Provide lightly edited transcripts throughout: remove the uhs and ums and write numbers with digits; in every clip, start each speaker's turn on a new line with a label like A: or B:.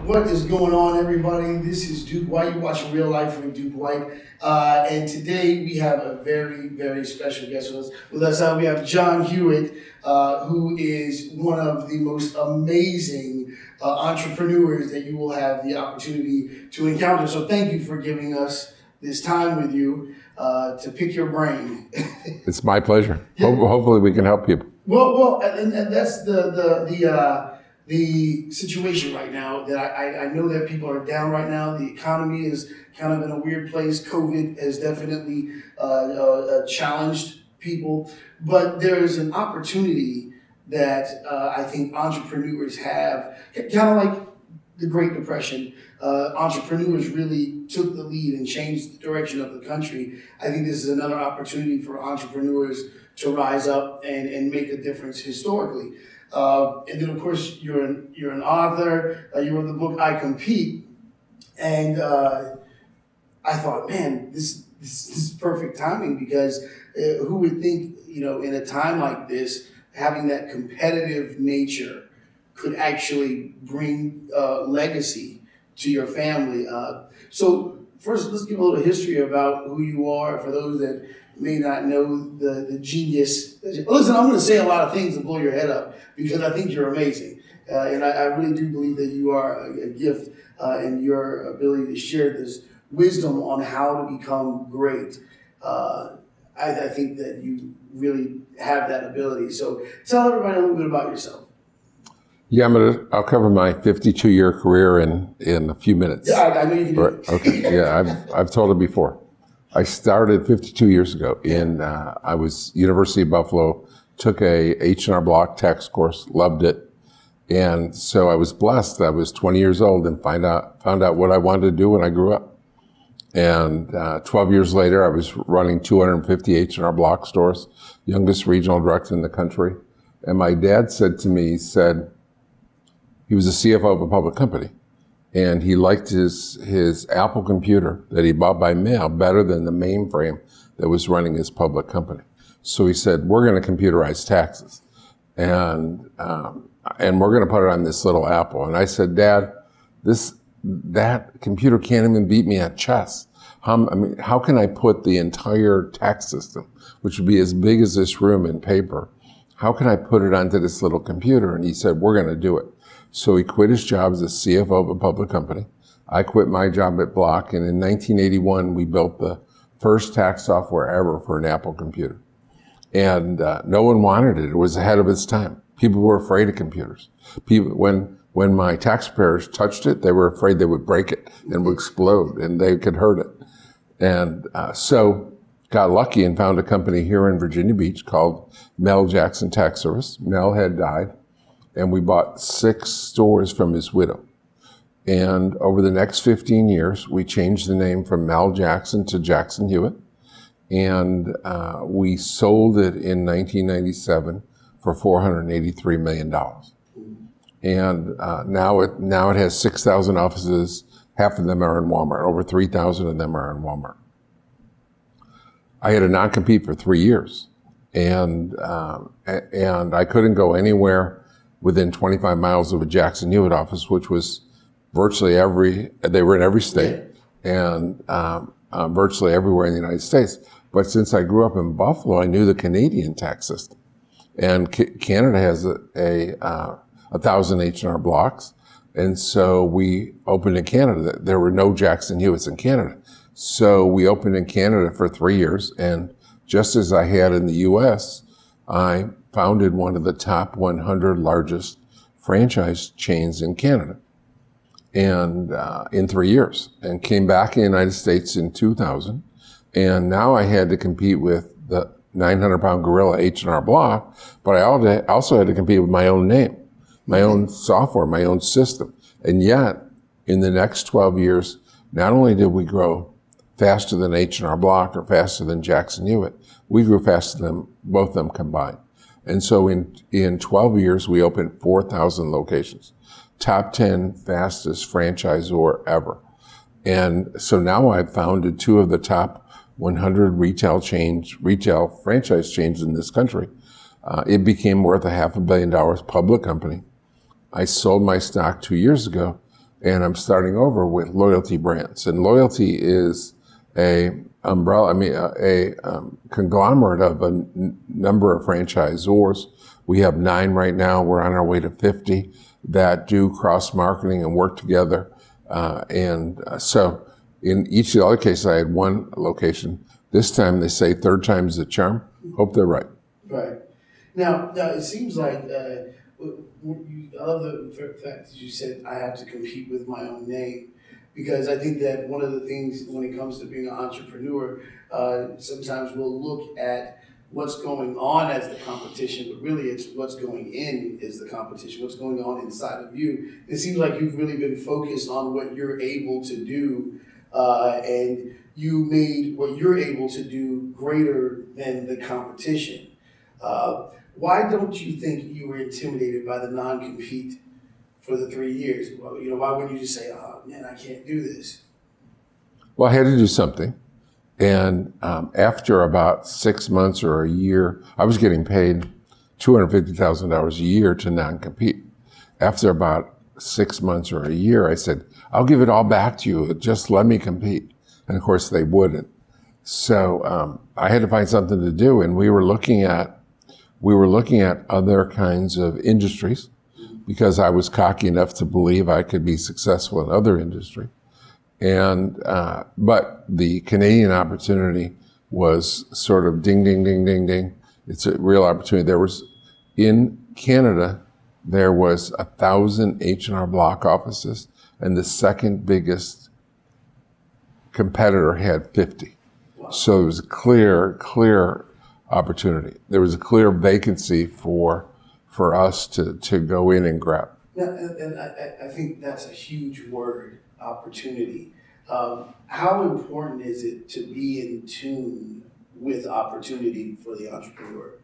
A: What is going on, everybody? This is Duke White. You're watching Real Life with Duke White. And today we have a very, very special guest with us. We have John Hewitt, who is one of the most amazing entrepreneurs that you will have the opportunity to encounter. So thank you for giving us this time with you to pick your brain.
B: It's my pleasure. Hopefully we can help people.
A: Well, and that's the situation right now, that I know that people are down right now. The economy is kind of in a weird place. COVID has definitely challenged people, but there is an opportunity that I think entrepreneurs have, kind of like the Great Depression. Entrepreneurs really took the lead and changed the direction of the country. I think this is another opportunity for entrepreneurs to rise up and make a difference historically. And then, of course, you're an author. You wrote the book I Compete, and I thought, man, this is perfect timing, because who would think, in a time like this, having that competitive nature could actually bring legacy to your family. So first, let's give a little history about who you are for those that may not know the genius. Listen, I'm going to say a lot of things to blow your head up, because I think you're amazing. And I really do believe that you are a gift in your ability to share this wisdom on how to become great. I think that you really have that ability. So tell everybody a little bit about yourself.
B: Yeah, I'll cover my 52-year career in a few minutes.
A: Yeah, I know you can do it.
B: Okay. Yeah, I've told it before. I started 52 years ago I was University of Buffalo, took a H&R Block tax course, loved it. And so I was blessed. I was 20 years old and found out what I wanted to do when I grew up. And 12 years later, I was running 250 H&R Block stores, youngest regional director in the country. And my dad said to me, he was a CFO of a public company, and he liked his Apple computer that he bought by mail better than the mainframe that was running his public company. So he said, we're going to computerize taxes, and we're going to put it on this little Apple. And I said, Dad, that computer can't even beat me at chess. How can I put the entire tax system, which would be as big as this room, in paper? How can I put it onto this little computer? And he said, we're going to do it. So he quit his job as a CFO of a public company. I quit my job at Block, and in 1981, we built the first tax software ever for an Apple computer. And no one wanted it. It was ahead of its time. People were afraid of computers. When my tax preparers touched it, they were afraid they would break it and would explode, and they could hurt it. And so got lucky and found a company here in Virginia Beach called Mel Jackson Tax Service. Mel had died, and we bought 6 stores from his widow. And over the next 15 years, we changed the name from Mel Jackson to Jackson Hewitt. And we sold it in 1997 for $483 million. And now it has 6,000 offices. Half of them are in Walmart. Over 3,000 of them are in Walmart. I had a non-compete for 3 years. And I couldn't go anywhere within 25 miles of a Jackson Hewitt office, which was virtually they were in every state and virtually everywhere in the United States. But since I grew up in Buffalo, I knew the Canadian tax system. And Canada has a 1,000 H&R Blocks. And so we opened in Canada. There were no Jackson Hewitts in Canada. So we opened in Canada for 3 years. And just as I had in the U.S., I founded one of the top 100 largest franchise chains in Canada, and in 3 years, and came back in the United States in 2000. And now I had to compete with the 900-pound gorilla H&R Block, but I also had to compete with my own name, my own software, my own system. And yet, in the next 12 years, not only did we grow faster than H&R Block or faster than Jackson Hewitt, we grew faster than both of them combined. And so in 12 years, we opened 4,000 locations, top 10 fastest franchisor ever. And so now I've founded 2 of the top 100 retail franchise chains in this country. It became worth $500 million, public company. I sold my stock 2 years ago, and I'm starting over with loyalty brands. And loyalty is a umbrella, conglomerate of a number of franchisors. We have 9 right now. We're on our way to 50 that do cross-marketing and work together. So in each of the other cases, I had 1 location. This time they say third time's the charm. Hope they're right.
A: Right. Now it seems like I love the fact that you said I have to compete with my own name, because I think that one of the things when it comes to being an entrepreneur, sometimes we'll look at what's going on as the competition, but really it's what's going in is the competition, what's going on inside of you. It seems like you've really been focused on what you're able to do, and you made what you're able to do greater than the competition. Why don't you think you were intimidated by the non-compete for the 3 years? Well, why wouldn't you just say, "Oh man, I can't do this"?
B: Well, I had to do something. And after about 6 months or a year, I was getting paid $250,000 a year to non-compete. After about 6 months or a year, I said, "I'll give it all back to you. Just let me compete." And of course, they wouldn't. So I had to find something to do, and we were looking at other kinds of industries, because I was cocky enough to believe I could be successful in other industry. And but the Canadian opportunity was sort of ding, ding, ding, ding, ding. It's a real opportunity. In Canada, there was 1,000 H&R Block offices, and the second biggest competitor had 50. Wow. So it was a clear opportunity. There was a clear vacancy for us to go in and grab.
A: Yeah, and I think that's a huge word, opportunity. How important is it to be in tune with opportunity for the entrepreneur?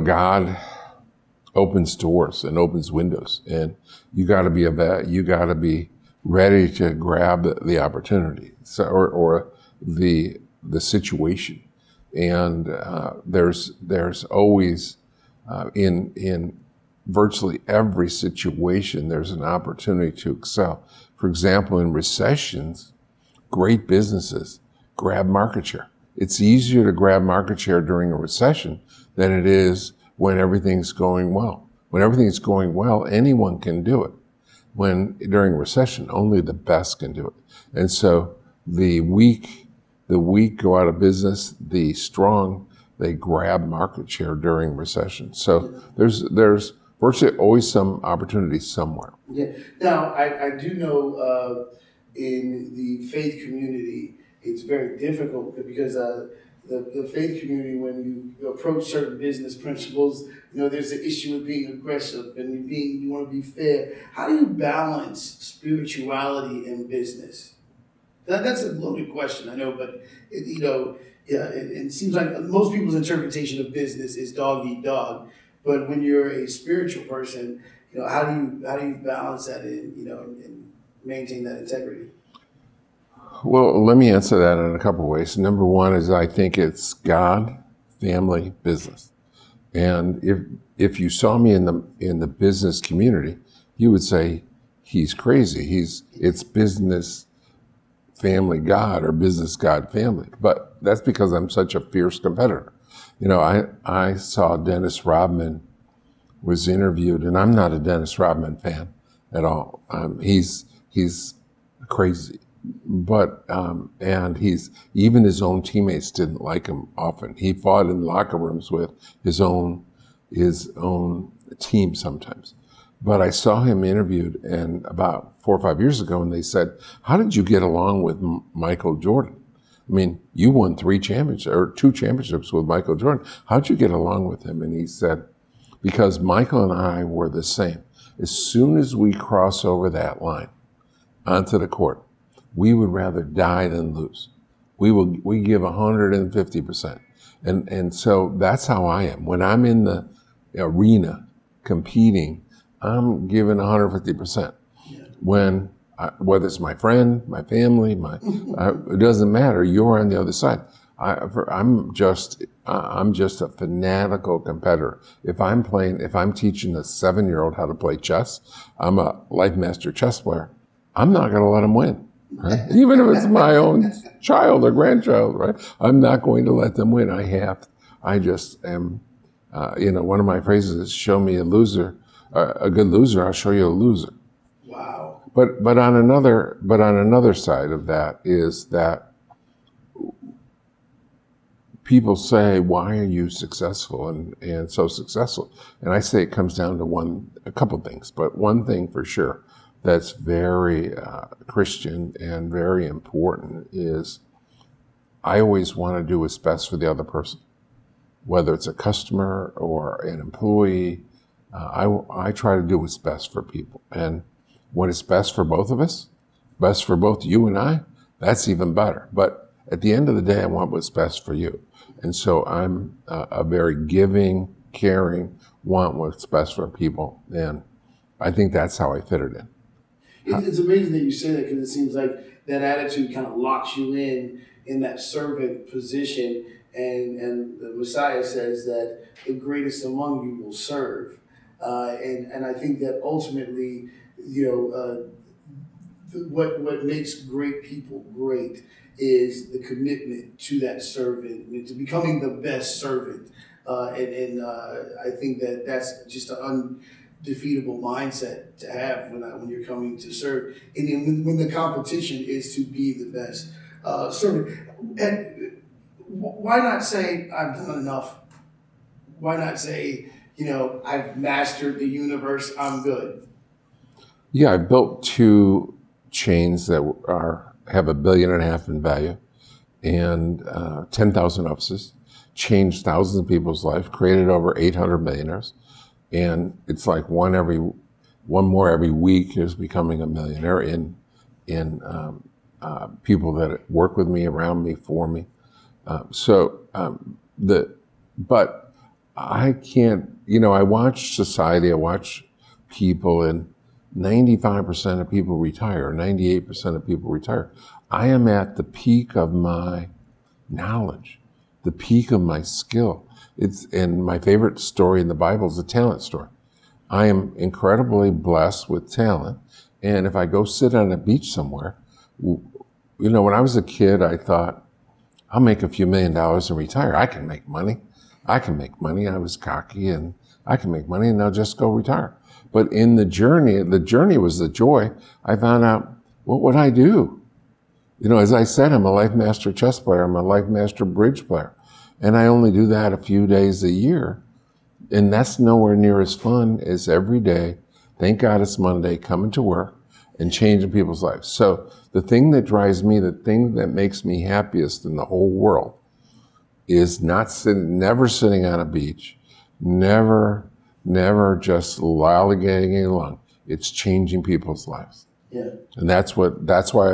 B: God opens doors and opens windows, and you got to be ready to grab the opportunity, or the situation. And there's always in virtually every situation, there's an opportunity to excel. For example, in recessions, great businesses grab market share. It's easier to grab market share during a recession than it is when everything's going well. When everything's going well, anyone can do it. During a recession, only the best can do it. And so the weak go out of business, the strong, they grab market share during recession. So there's virtually always some opportunity somewhere.
A: Yeah. Now, I do know in the faith community, it's very difficult because the faith community, when you approach certain business principles, there's an issue with being aggressive and you want to be fair. How do you balance spirituality and business? That's a loaded question, I know, but it seems like most people's interpretation of business is dog eat dog. But when you're a spiritual person, how do you balance that and maintain that integrity?
B: Well, let me answer that in a couple of ways. Number one is I think it's God, family, business. And if you saw me in the business community, you would say he's crazy. It's business, family, God, or business, God, family. But that's because I'm such a fierce competitor. I saw Dennis Rodman was interviewed, and I'm not a Dennis Rodman fan at all. He's crazy, but and even his own teammates didn't like him often. He fought in locker rooms with his own team sometimes. But I saw him interviewed, and about 4 or 5 years ago, and they said, "How did you get along with Michael Jordan? I mean, you won 2 championships with Michael Jordan. How'd you get along with him?" And he said, "Because Michael and I were the same. As soon as we cross over that line onto the court, we would rather die than lose. We give 150%. And so that's how I am. When I'm in the arena competing, I'm giving 150%. Yeah. Whether it's my friend, my family, it doesn't matter. You're on the other side. I'm just a fanatical competitor. If I'm teaching a 7-year-old how to play chess, I'm a life master chess player. I'm not going to let him win, right? Even if it's my own child or grandchild, right? I'm not going to let them win. I just am. One of my phrases is, "Show me a loser, a good loser. I'll show you a loser."
A: Wow.
B: But on another side of that is that people say, "Why are you successful and so successful?" And I say it comes down to a couple things, but one thing for sure that's very Christian and very important is I always want to do what's best for the other person, whether it's a customer or an employee. I try to do what's best for people, and when it's best for both of us, best for both you and I, that's even better. But at the end of the day, I want what's best for you. And so I'm a very giving, caring, want what's best for people. And I think that's how I fit it in.
A: It's amazing that you say that, because it seems like that attitude kind of locks you in that servant position. And the Messiah says that the greatest among you will serve. And I think that ultimately, what makes great people great is the commitment to that servant, to becoming the best servant. And I think that that's just an undefeatable mindset to have when you're coming to serve. And then when the competition is to be the best servant. And why not say, "I've done enough"? Why not say, "I've mastered the universe, I'm good"?
B: Yeah, I built 2 chains that have $1.5 billion in value and 10,000 offices, changed thousands of people's lives, created over 800 millionaires. And it's like one more every week is becoming a millionaire in people that work with me, around me, for me. But I can't, I watch society, I watch people, and 95% of people retire, 98% of people retire. I am at the peak of my knowledge, the peak of my skill. And my favorite story in the Bible is the talent story. I am incredibly blessed with talent. And if I go sit on a beach somewhere, when I was a kid, I thought, I'll make a few $1 million and retire. I can make money. I was cocky and I can make money and I'll just go retire. But in the journey was the joy. I found out, what would I do? As I said, I'm a life master chess player. I'm a life master bridge player. And I only do that a few days a year. And that's nowhere near as fun as every day, thank God it's Monday, coming to work and changing people's lives. So the thing that drives me, the thing that makes me happiest in the whole world is never sitting on a beach, never just lollygagging along. It's changing people's lives.
A: Yeah.
B: And that's why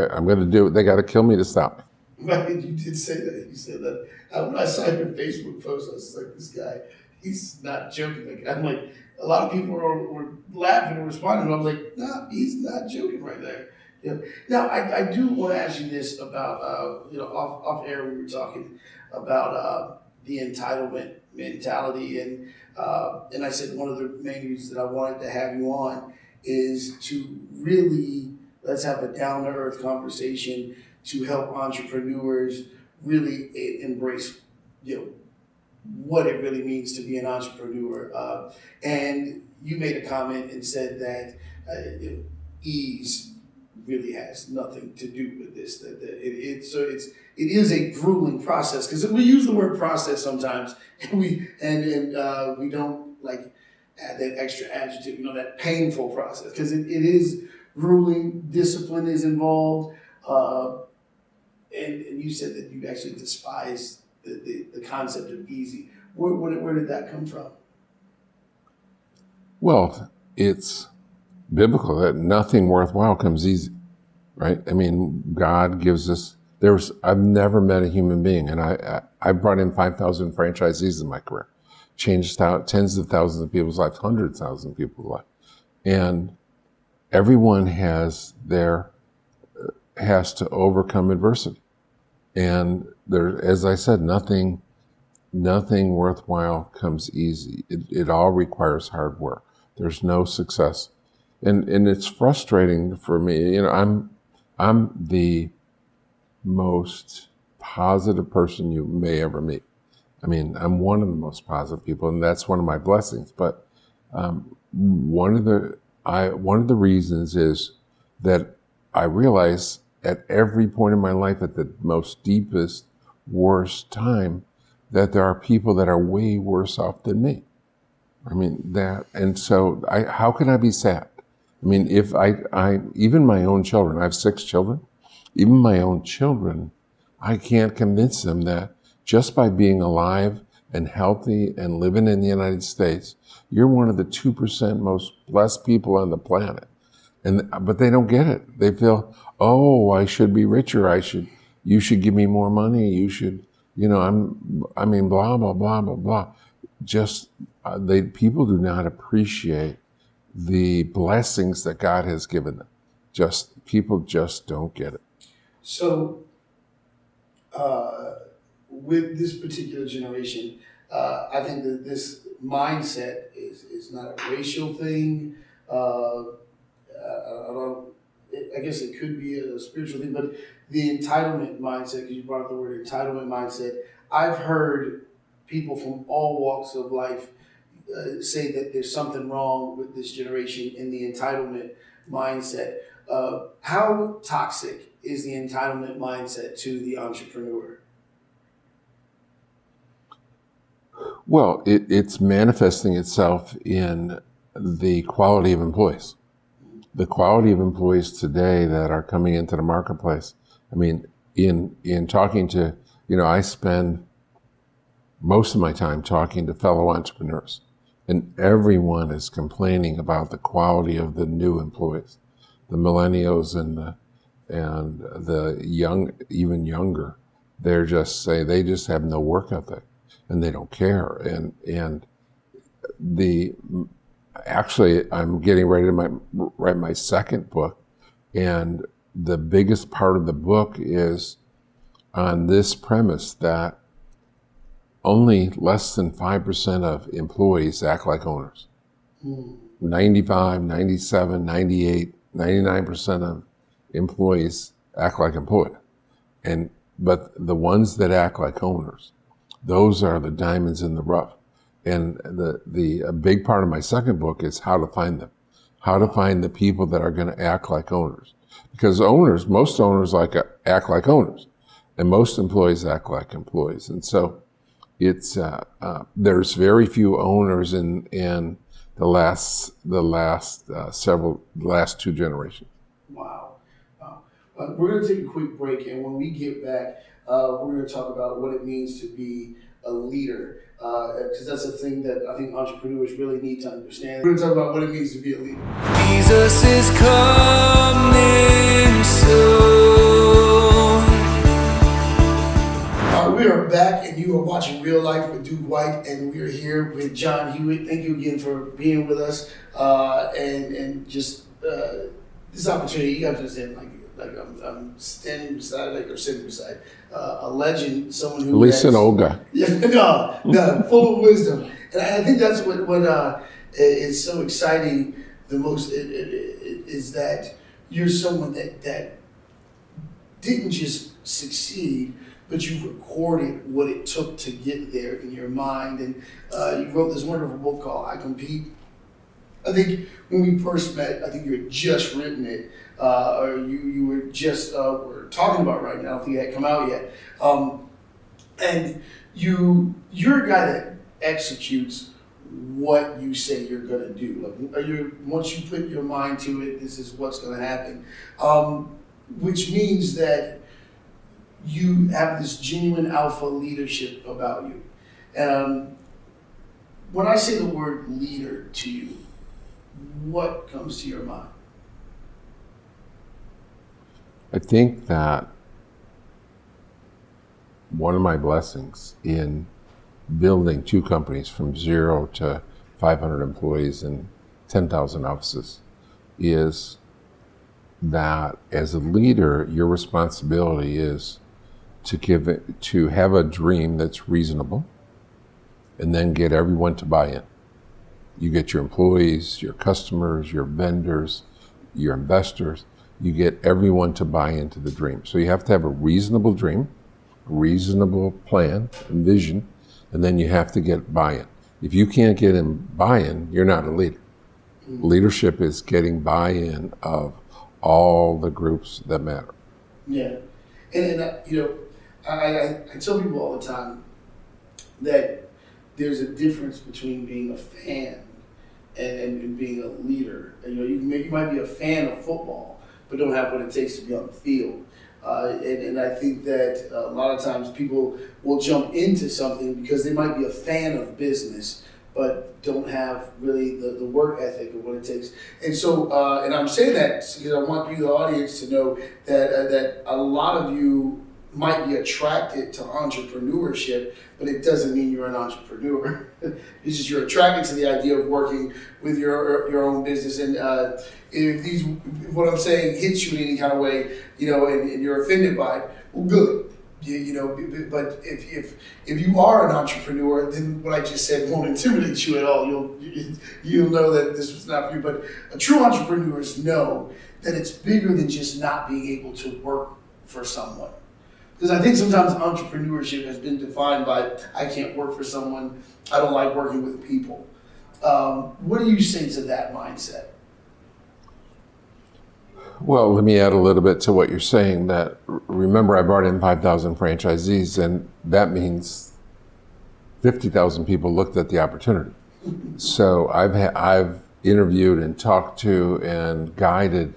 B: I'm going to do it. They got to kill me to stop me.
A: Right, you did say that. You said that. When I saw your Facebook post, I was like, this guy, he's not joking. I'm like, a lot of people were laughing and responding. I was like, nah, he's not joking right there. Yeah. Now, I do want to ask you this about, off air we were talking about the entitlement mentality. And I said one of the main reasons that I wanted to have you on is to really, let's have a down-to-earth conversation to help entrepreneurs really embrace, what it really means to be an entrepreneur. And you made a comment and said that ease really has nothing to do with this. It is a grueling process, because we use the word process sometimes, and we don't like add that extra adjective, that painful process, because it is grueling. Discipline is involved. And you said that you actually despise the concept of easy. Where did that come from?
B: Well, it's biblical that nothing worthwhile comes easy, right? I mean, God gives us, I've never met a human being, and I brought in 5,000 franchisees in my career, changed tens of thousands of people's lives, hundreds of thousands of people's lives. And everyone has to overcome adversity. And there, as I said, nothing worthwhile comes easy. It all requires hard work. There's no success. And it's frustrating for me. You know, I'm the most positive person you may ever meet. I mean, I'm one of the most positive people, and that's one of my blessings. But one of the reasons is that I realize at every point in my life, at the most deepest, worst time, that there are people that are way worse off than me. I mean, and so how can I be sad? I mean, if even my own children, I have 6 children, even my own children, I can't convince them that just by being alive and healthy and living in the United States, you're one of the 2% most blessed people on the planet. But they don't get it. They feel, oh, I should be richer. You should give me more money. You should, I mean, blah, blah, blah, blah, blah. People do not appreciate the blessings that God has given them. People just don't get it.
A: So, with this particular generation, I think that this mindset is not a racial thing. I guess it could be a spiritual thing, but the entitlement mindset, because you brought up the word entitlement mindset, I've heard people from all walks of life say that there's something wrong with this generation in the entitlement mindset. How toxic is the entitlement mindset to the entrepreneur?
B: Well, it's manifesting itself in the quality of employees. The quality of employees today that are coming into the marketplace. I mean, in talking to, I spend most of my time talking to fellow entrepreneurs, and everyone is complaining about the quality of the new employees, the millennials and the young, even younger. They just have no work ethic, and they don't care. Actually, I'm getting ready to write my second book, and the biggest part of the book is on this premise that only less than 5% of employees act like owners. 95, 97, 98, 99% of employees act like employees. But the ones that act like owners, those are the diamonds in the rough. And a big part of my second book is how to find them, how to find the people that are going to act like owners. Because most owners act like owners, and most employees act like employees. And so there's very few owners in the last 2 generations.
A: Wow. We're going to take a quick break, and when we get back, we're going to talk about what it means to be a leader, because that's a thing that I think entrepreneurs really need to understand. We're going to talk about what it means to be a leader. Jesus is coming soon. We are back, and you are watching Real Life with Duke White, and we are here with John Hewitt. Thank you again for being with us, and just this opportunity. You have to understand, like I'm standing beside, or sitting beside a legend, someone who
B: at least an old guy.
A: Yeah, no, full of wisdom, and I think that's what is so exciting. The most is that you're someone that didn't just succeed, but you recorded what it took to get there in your mind, and you wrote this wonderful book called "I Compete." I think when we first met, I think you had just written it, or you were just were talking about it right now. I don't think it had come out yet. And you're a guy that executes what you say you're gonna do. Once you put your mind to it, this is what's gonna happen. Which means that you have this genuine alpha leadership about you. When I say the word leader to you, what comes to your mind?
B: I think that one of my blessings in building 2 companies from 0 to 500 employees and 10,000 offices is that as a leader, your responsibility is to have a dream that's reasonable, and then get everyone to buy in. You get your employees, your customers, your vendors, your investors. You get everyone to buy into the dream. So you have to have a reasonable dream, a reasonable plan and vision, and then you have to get buy-in. If you can't get in buy-in, you're not a leader. Leadership is getting buy-in of all the groups that matter.
A: Yeah, and I tell people all the time that there's a difference between being a fan and being a leader. And, you might be a fan of football, but don't have what it takes to be on the field. And I think that a lot of times people will jump into something because they might be a fan of business, but don't have really the work ethic of what it takes. And so, and I'm saying that because I want you, the audience, to know that a lot of you might be attracted to entrepreneurship, but it doesn't mean you're an entrepreneur. It's just you're attracted to the idea of working with your own business. And if what I'm saying hits you in any kind of way, and you're offended by it, well, good. But if you are an entrepreneur, then what I just said won't intimidate you at all. You'll know that this was not for you. But true entrepreneurs know that it's bigger than just not being able to work for someone. Because I think sometimes entrepreneurship has been defined by, I can't work for someone, I don't like working with people. What do you say to that mindset?
B: Well, let me add a little bit to what you're saying. That remember, I brought in 5,000 franchisees, and that means 50,000 people looked at the opportunity. So I've interviewed and talked to and guided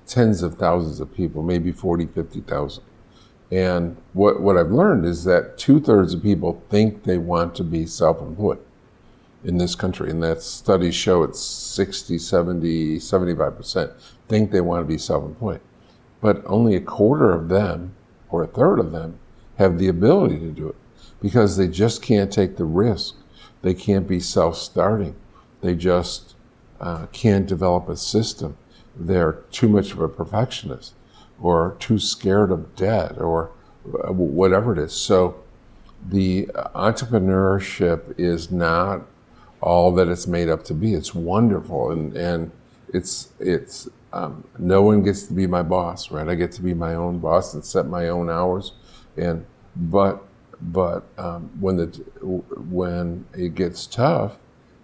B: tens of thousands of people, maybe 40, 50,000. And what I've learned is that 2/3 of people think they want to be self-employed in this country. And that studies show it's 60, 70, 75% think they want to be self-employed. But only 1/4 of them, or 1/3 of them, have the ability to do it because they just can't take the risk. They can't be self-starting. They just can't develop a system. They're too much of a perfectionist, or too scared of debt, or whatever it is. So the entrepreneurship is not all that it's made up to be. It's wonderful, and it's no one gets to be my boss, right? I get to be my own boss and set my own hours, but when it gets tough,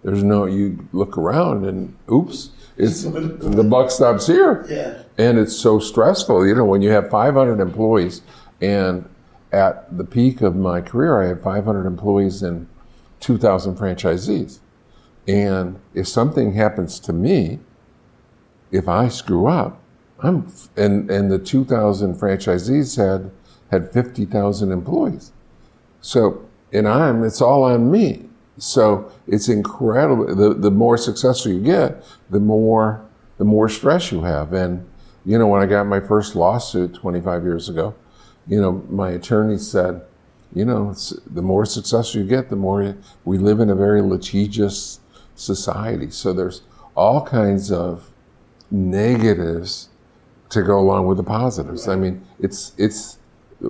B: you look around and oops, the buck stops here.
A: Yeah.
B: And it's so stressful, when you have 500 employees, and at the peak of my career, I had 500 employees and 2,000 franchisees. And if something happens to me, if I screw up, and the 2,000 franchisees had 50,000 employees. So, it's all on me. So it's incredible. The more successful you get, the more stress you have. And when I got my first lawsuit 25 years ago, my attorney said, the more successful you get, the more we live in a very litigious society. So there's all kinds of negatives to go along with the positives. Right. I mean, it's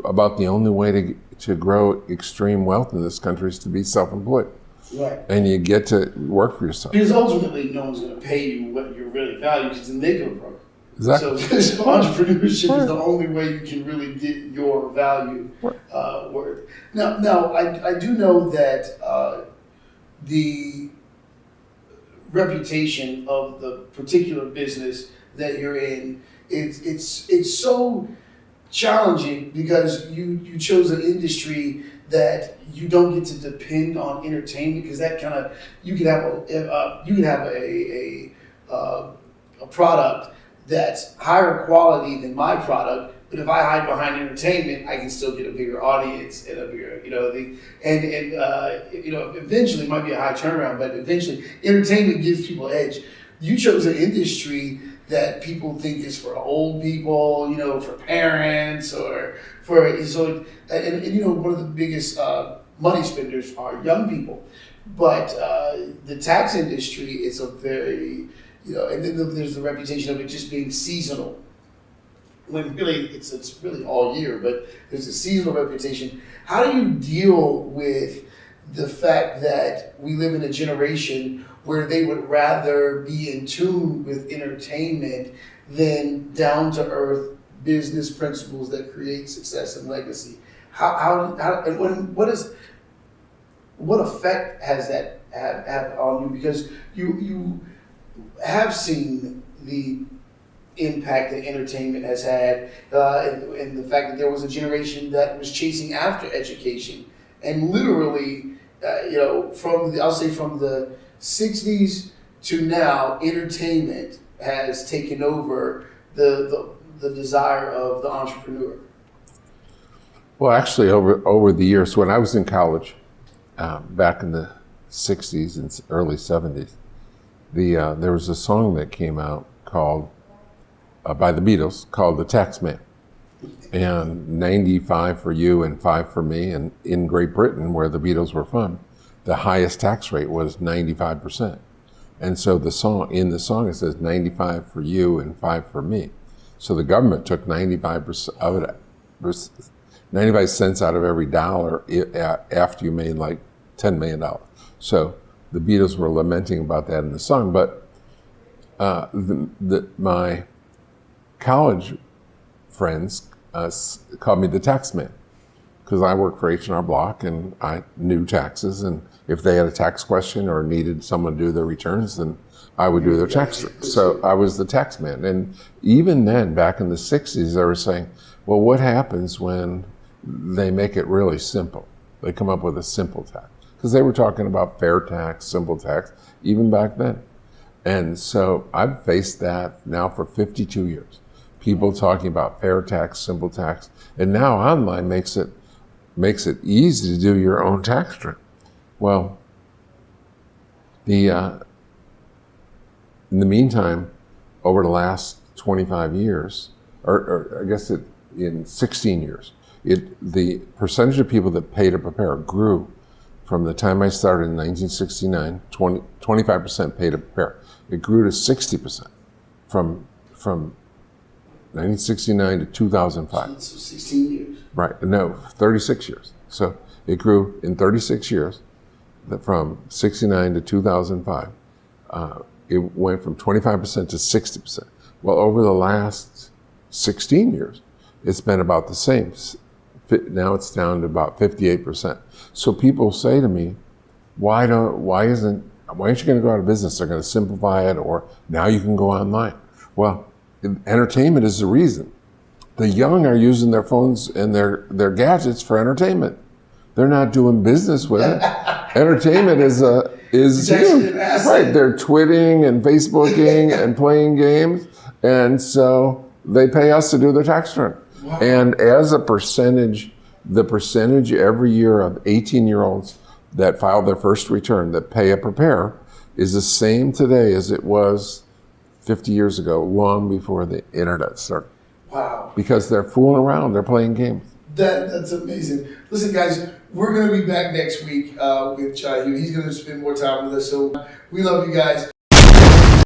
B: about the only way to grow extreme wealth in this country is to be self-employed.
A: Right.
B: And you get to work for yourself.
A: Because ultimately, no one's going to pay you what you really value, because then they go broke.
B: Exactly.
A: So entrepreneurship is the only way you can really get your value worth. Now, I do know that the reputation of the particular business that you're in, it's so challenging because you chose an industry that you don't get to depend on entertainment, because that kind of you can have a product that's higher quality than my product, but if I hide behind entertainment, I can still get a bigger audience and a bigger, eventually it might be a high turnaround, but eventually entertainment gives people edge. You chose an industry that people think is for old people, for parents, or one of the biggest money spenders are young people. But the tax industry is a very, and then there's the reputation of it just being seasonal. when really it's really all year, but there's a seasonal reputation. How do you deal with the fact that we live in a generation where they would rather be in tune with entertainment than down to earth business principles that create success and legacy? How and what effect has that have on you? Because you have seen the impact that entertainment has had, and the fact that there was a generation that was chasing after education, and literally, from the '60s to now, entertainment has taken over the desire of the entrepreneur.
B: Well, actually, over the years, when I was in college, back in the '60s and early '70s, there was a song that came out called by the Beatles called "The Tax Man," and 95 for you and 5 for me. And in Great Britain, where the Beatles were from, the highest tax rate was 95%. And so in the song it says 95 for you and 5 for me. So the government took 95% of it, 95 cents out of every dollar after you made like $10 million. So the Beatles were lamenting about that in the song. But my college friends called me the tax man, because I worked for H&R Block and I knew taxes, and if they had a tax question or needed someone to do their returns, then I would do their tax. So I was the tax man. And even then, back in the '60s, they were saying, well, what happens when they make it really simple? They come up with a simple tax. Because they were talking about fair tax, simple tax, even back then. And so I've faced that now for 52 years. People talking about fair tax, simple tax, and now online makes it easy to do your own tax return. Well, in the meantime, over the last 25 years, or I guess in 16 years, the percentage of people that pay to prepare grew from the time I started in 1969, 25% pay to prepare. It grew to 60% from 1969 to 2005.
A: So 16 years.
B: Right, no, 36 years. So it grew in 36 years, from 69 to 2005. It went from 25% to 60%. Well, over the last 16 years, it's been about the same. Now it's down to about 58%. So people say to me, why aren't you going to go out of business? They're going to simplify it, or now you can go online. Well, entertainment is the reason. The young are using their phones and their gadgets for entertainment. They're not doing business with it. Entertainment is huge. Right, they're twitting and Facebooking and playing games, and so they pay us to do their tax return. Wow. And as a percentage, the percentage every year of 18-year-olds that file their first return that pay a preparer is the same today as it was 50 years ago, long before the internet started.
A: Wow.
B: Because they're fooling around, they're playing games.
A: That's amazing. Listen, guys, we're going to be back next week with Hewitt. He's going to spend more time with us. So we love you guys.